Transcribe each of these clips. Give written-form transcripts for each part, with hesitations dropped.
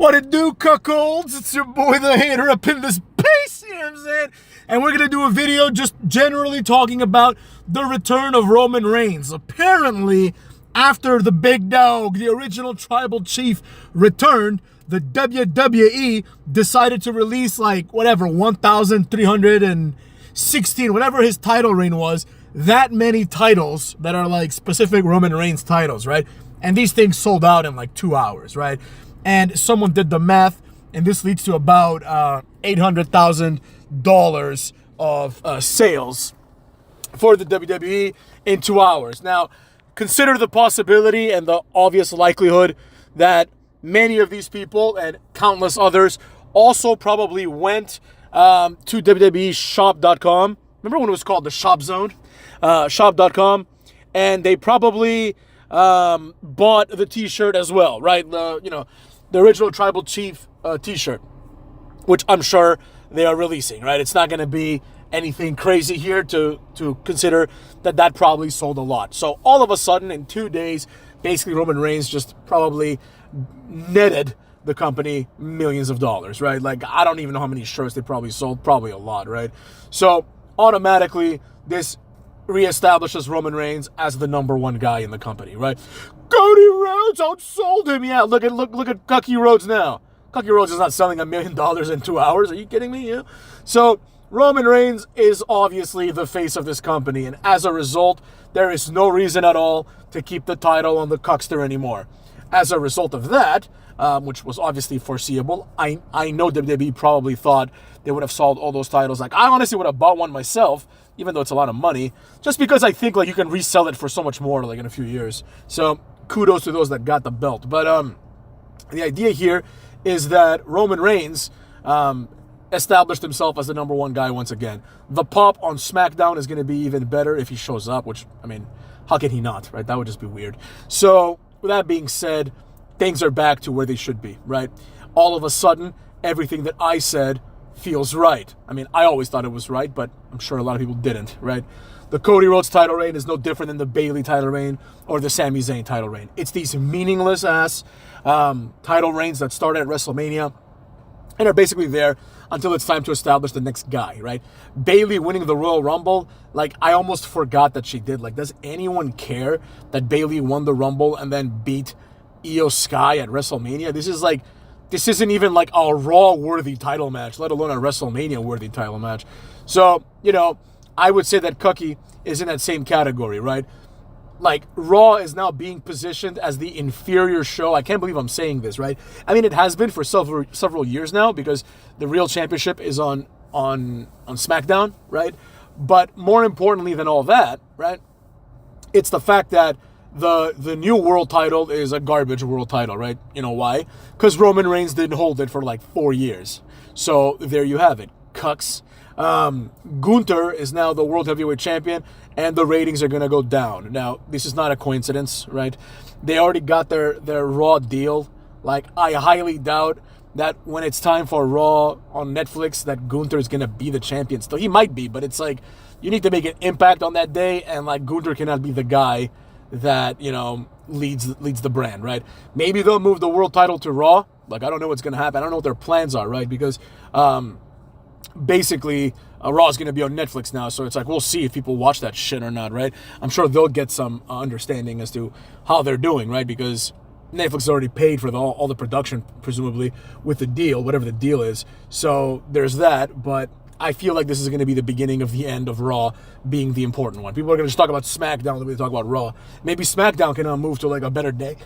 What it do, cuckolds? It's your boy the Hater up in this piece, you know what I'm saying? And we're going to do a video just generally talking about the return of Roman Reigns. Apparently, after the big dog, the original tribal chief, returned, the WWE decided to release like, whatever, 1,316, whatever his title reign was, that many titles that are like specific Roman Reigns titles, right? And these things sold out in like 2 hours, right? And someone did the math, and this leads to about $800,000 of sales for the WWE in 2 hours. Now, consider the possibility and the obvious likelihood that many of these people and countless others also probably went to WWEshop.com. Remember when it was called the Shop Zone? Shop.com. And they probably bought the t-shirt as well, right? The original Tribal Chief t-shirt, which I'm sure they are releasing, right? It's not going to be anything crazy here to consider that probably sold a lot. So all of a sudden, in 2 days, basically Roman Reigns just probably netted the company millions of dollars, right? Like, I don't even know how many shirts they probably sold, probably a lot, right? So automatically, this reestablishes Roman Reigns as the number one guy in the company, right? Cody Rhodes outsold him. Yeah, look at Cody Rhodes now. Cody Rhodes is not selling $1 million in 2 hours. Are you kidding me? Yeah. So Roman Reigns is obviously the face of this company, and as a result, there is no reason at all to keep the title on the cuckster anymore. As a result of that, which was obviously foreseeable, I know WWE probably thought they would have sold all those titles. Like, I honestly would have bought one myself, even though it's a lot of money, just because I think like you can resell it for so much more like in a few years. So kudos to those that got the belt. But the idea here is that Roman Reigns established himself as the number one guy once again. The pop on SmackDown is going to be even better if he shows up, which, I mean, how can he not, right? That would just be weird. So with that being said, things are back to where they should be, right? All of a sudden, everything that I said feels right. I mean, I always thought it was right, but I'm sure a lot of people didn't, right? The Cody Rhodes title reign is no different than the Bayley title reign or the Sami Zayn title reign. It's these meaningless ass title reigns that started at WrestleMania and are basically there until it's time to establish the next guy, right? Bayley winning the Royal Rumble, like, I almost forgot that she did. Like, does anyone care that Bayley won the Rumble and then beat Io Sky at WrestleMania? This isn't even like a Raw-worthy title match, let alone a WrestleMania-worthy title match. So, I would say that Cookie is in that same category, right? Like, Raw is now being positioned as the inferior show. I can't believe I'm saying this, right? I mean, it has been for several years now because the real championship is on SmackDown, right? But more importantly than all that, right, it's the fact that the new world title is a garbage world title, right? You know why? Because Roman Reigns didn't hold it for like 4 years. So there you have it. Cucks. Gunther is now the World Heavyweight Champion, and the ratings are going to go down. Now, this is not a coincidence, right? They already got their Raw deal. Like, I highly doubt that when it's time for Raw on Netflix that Gunther is going to be the champion. Still, he might be, but it's like, you need to make an impact on that day, and like, Gunther cannot be the guy that, leads the brand, right? Maybe they'll move the world title to Raw. Like, I don't know what's going to happen. I don't know what their plans are, right? Because basically, Raw is going to be on Netflix now, so it's like, we'll see if people watch that shit or not, right? I'm sure they'll get some understanding as to how they're doing, right? Because Netflix already paid for all the production, presumably, with the deal, whatever the deal is. So there's that, but I feel like this is going to be the beginning of the end of Raw being the important one. People are going to just talk about SmackDown the way they talk about Raw. Maybe SmackDown can move to like a better day,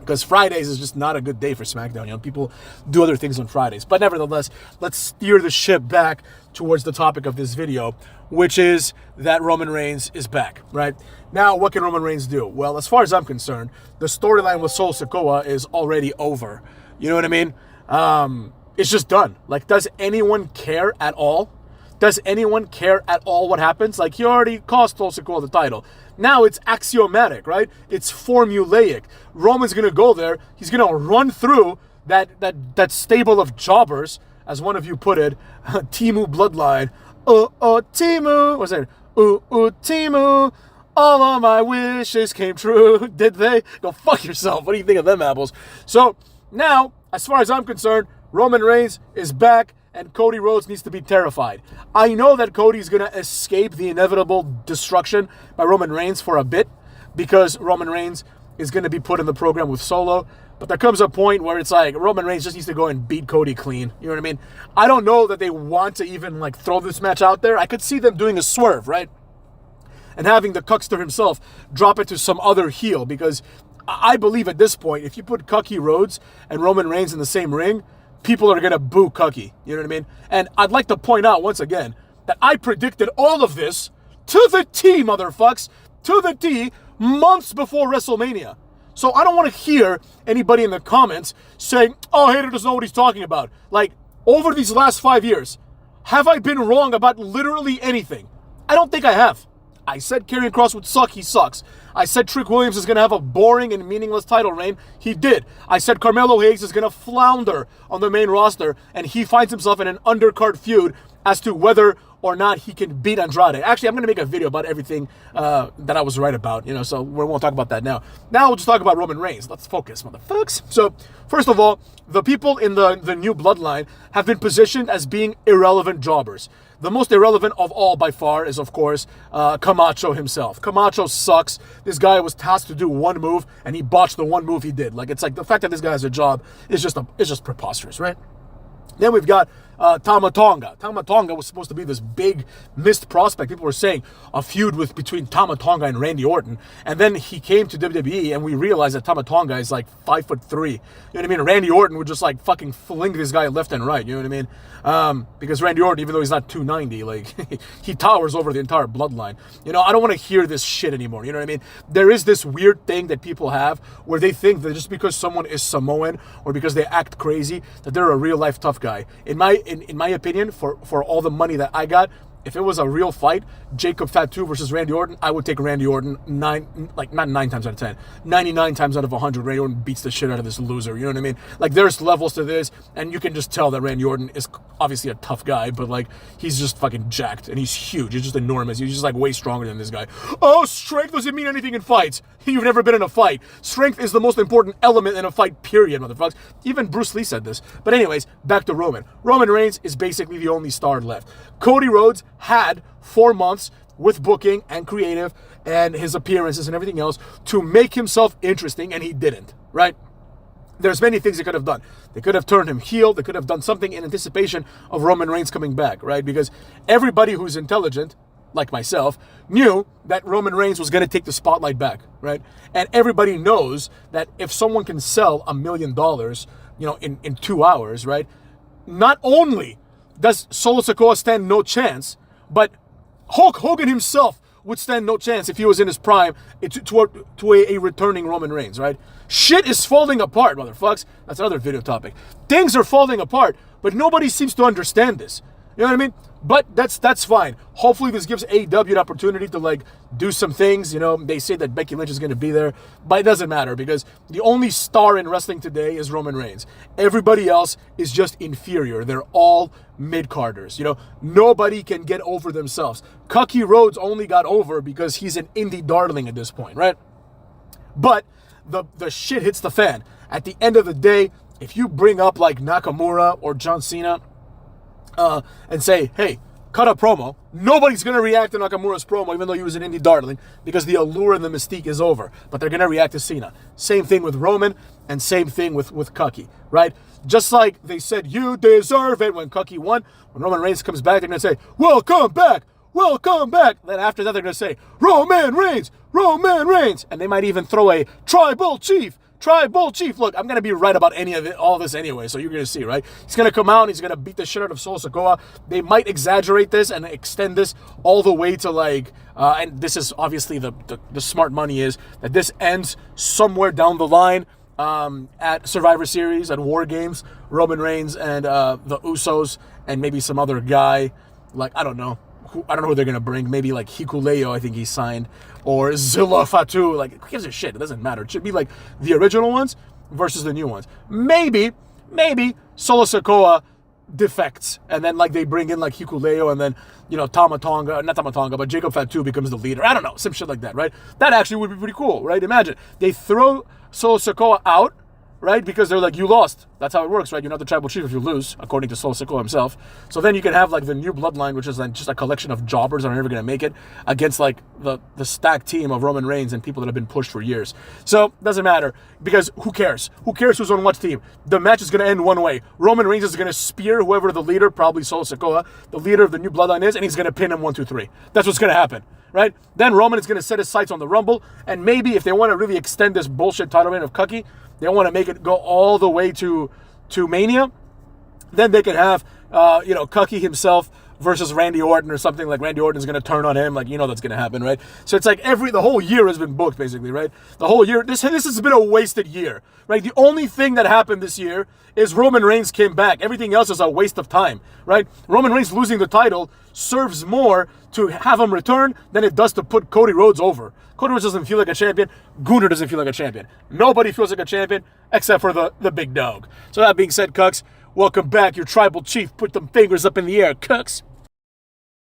because Fridays is just not a good day for SmackDown. People do other things on Fridays. But nevertheless, let's steer the ship back towards the topic of this video, which is that Roman Reigns is back, right? Now, what can Roman Reigns do? Well, as far as I'm concerned, the storyline with Sol Sikoa is already over. You know what I mean? It's just done. Like, does anyone care at all? Does anyone care at all what happens? Like, he already cost Sol Sikoa the title. Now it's axiomatic, right? It's formulaic. Roman's going to go there. He's going to run through that stable of jobbers, as one of you put it, Timu bloodline. Timu. What's that? Timu. All of my wishes came true. Did they? Go fuck yourself. What do you think of them apples? So Now, as far as I'm concerned, Roman Reigns is back, and Cody Rhodes needs to be terrified. I know that Cody's going to escape the inevitable destruction by Roman Reigns for a bit, because Roman Reigns is going to be put in the program with Solo. But there comes a point where it's like Roman Reigns just needs to go and beat Cody clean. You know what I mean? I don't know that they want to even like throw this match out there. I could see them doing a swerve, right? And having the Cuckster himself drop it to some other heel, because I believe at this point, if you put Cody Rhodes and Roman Reigns in the same ring, people are going to boo Cody. You know what I mean? And I'd like to point out once again that I predicted all of this to the T, motherfucks, to the T, months before WrestleMania. So I don't want to hear anybody in the comments saying, oh, Hater doesn't know what he's talking about. Like, over these last 5 years, have I been wrong about literally anything? I don't think I have. I said Karrion Kross would suck, he sucks. I said Trick Williams is going to have a boring and meaningless title reign, he did. I said Carmelo Hayes is going to flounder on the main roster, and he finds himself in an undercard feud as to whether or not he can beat Andrade. Actually, I'm going to make a video about everything that I was right about, so we won't talk about that now. Now we'll just talk about Roman Reigns. Let's focus, motherfucks. So, first of all, the people in the new bloodline have been positioned as being irrelevant jobbers. The most irrelevant of all, by far, is, of course, Camacho himself. Camacho sucks. This guy was tasked to do one move, and he botched the one move he did. Like, it's like the fact that this guy has a job is just preposterous, right? Then we've got Tama Tonga. Tama Tonga was supposed to be this big missed prospect. People were saying a feud between Tama Tonga and Randy Orton. And then he came to WWE, and we realized that Tama Tonga is like 5'3". You know what I mean? Randy Orton would just like fucking fling this guy left and right. You know what I mean? Because Randy Orton, even though he's not 290, like he towers over the entire bloodline. I don't want to hear this shit anymore. You know what I mean? There is this weird thing that people have where they think that just because someone is Samoan or because they act crazy, that they're a real life tough guy. In my opinion, for all the money that I got, if it was a real fight, Jacob Fatu versus Randy Orton, I would take Randy Orton not 9 times out of 10, 99 times out of 100. Randy Orton beats the shit out of this loser. You know what I mean? Like, there's levels to this, and you can just tell that Randy Orton is obviously a tough guy, but like, he's just fucking jacked, and he's huge. He's just enormous. He's just like way stronger than this guy. Oh, strength doesn't mean anything in fights. You've never been in a fight. Strength is the most important element in a fight, period, motherfuckers. Even Bruce Lee said this. But anyways, back to Roman. Roman Reigns is basically the only star left. Cody Rhodes had 4 months with booking and creative and his appearances and everything else to make himself interesting, and he didn't, right? There's many things they could have done. They could have turned him heel. They could have done something in anticipation of Roman Reigns coming back, right? Because everybody who's intelligent, like myself, knew that Roman Reigns was going to take the spotlight back, right? And everybody knows that if someone can sell $1 million, in 2 hours, right? Not only does Solo Sikoa stand no chance, but Hulk Hogan himself would stand no chance if he was in his prime to a returning Roman Reigns, right? Shit is falling apart, motherfucks. That's another video topic. Things are falling apart, but nobody seems to understand this. You know what I mean? But that's fine. Hopefully this gives AEW an opportunity to like do some things. They say that Becky Lynch is going to be there, but it doesn't matter because the only star in wrestling today is Roman Reigns. Everybody else is just inferior. They're all mid-carders. Nobody can get over themselves. Cody Rhodes only got over because he's an indie darling at this point, right? But the shit hits the fan. At the end of the day, if you bring up like Nakamura or John Cena, and say, hey, cut a promo, nobody's going to react to Nakamura's promo, even though he was an indie darling, because the allure and the mystique is over. But they're going to react to Cena. Same thing with Roman, and same thing with Cody, right? Just like they said, you deserve it when Cody won. When Roman Reigns comes back, they're going to say, welcome back, welcome back. Then after that, they're going to say, Roman Reigns, Roman Reigns. And they might even throw a tribal chief. Look, I'm going to be right about all this anyway, so you're going to see, right? He's going to come out and he's going to beat the shit out of Solo Sikoa. They might exaggerate this and extend this all the way to like, and this is obviously the smart money is that this ends somewhere down the line at Survivor Series, at War Games, Roman Reigns and the Usos and maybe some other guy, like, I don't know who they're going to bring. Maybe like Hikuleo, I think he signed, or Zilla Fatu. Like, who gives a shit? It doesn't matter. It should be like the original ones versus the new ones. Maybe Solo Sikoa defects, and then like they bring in like Hikuleo, and then, not Tama Tonga, but Jacob Fatu becomes the leader. I don't know, some shit like that, right? That actually would be pretty cool, right? Imagine they throw Solo Sikoa out, right? Because they're like, you lost. That's how it works, right? You're not the tribal chief if you lose, according to Solo Sikoa himself. So then you can have like the new bloodline, which is like just a collection of jobbers that are never going to make it, against like the stacked team of Roman Reigns and people that have been pushed for years. So doesn't matter, because who cares? Who cares who's on what team? The match is going to end one way. Roman Reigns is going to spear whoever the leader, probably Solo Sikoa, the leader of the new bloodline is, and he's going to pin him 1, 2, 3. That's what's going to happen, right? Then Roman is going to set his sights on the Rumble, and maybe if they want to really extend this bullshit title reign of Cucky, they want to make it go all the way to Mania, then they could have, Cucky himself versus Randy Orton or something. Like Randy Orton is going to turn on him. Like, that's going to happen, right? So it's like the whole year has been booked, basically, right? The whole year. This has been a wasted year, right? The only thing that happened this year is Roman Reigns came back. Everything else is a waste of time, right? Roman Reigns losing the title serves more to have him return than it does to put Cody Rhodes over. Cody Rhodes doesn't feel like a champion. Gunther doesn't feel like a champion. Nobody feels like a champion except for the big dog. So that being said, Cucks, welcome back. Your tribal chief. Put them fingers up in the air, Cucks.